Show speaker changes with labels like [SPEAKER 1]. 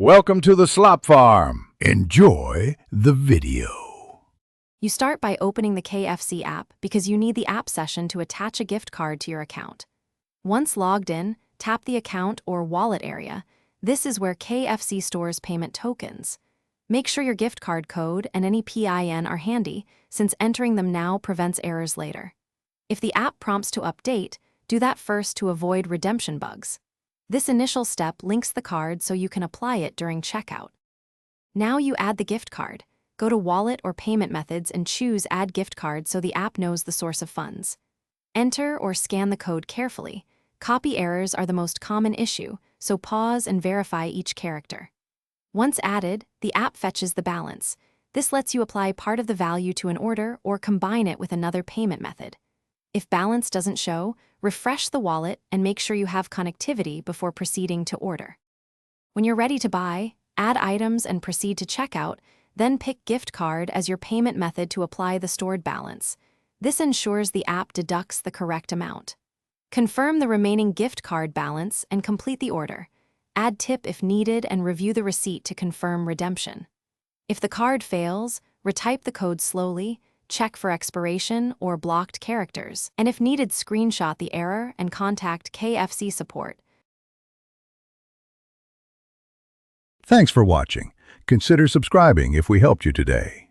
[SPEAKER 1] Welcome to the Slop Farm. Enjoy the video.
[SPEAKER 2] You start by opening the KFC app because you need the app session to attach a gift card to your account. Once logged in, tap the account or wallet area. This is where KFC stores payment tokens. Make sure your gift card code and any PIN are handy, since entering them now prevents errors later. If the app prompts to update, do that first to avoid redemption bugs. This initial step links the card so you can apply it during checkout. Now you add the gift card. Go to Wallet or Payment Methods and choose Add Gift Card so the app knows the source of funds. Enter or scan the code carefully. Copy errors are the most common issue, so pause and verify each character. Once added, the app fetches the balance. This lets you apply part of the value to an order or combine it with another payment method. If balance doesn't show, refresh the wallet and make sure you have connectivity before proceeding to order. When you're ready to buy, add items and proceed to checkout, then pick gift card as your payment method to apply the stored balance. This ensures the app deducts the correct amount. Confirm the remaining gift card balance and complete the order. Add tip if needed and review the receipt to confirm redemption. If the card fails, retype the code slowly, check for expiration or blocked characters, and if needed, screenshot the error and contact KFC support.
[SPEAKER 1] Thanks for watching. Consider subscribing if we helped you today.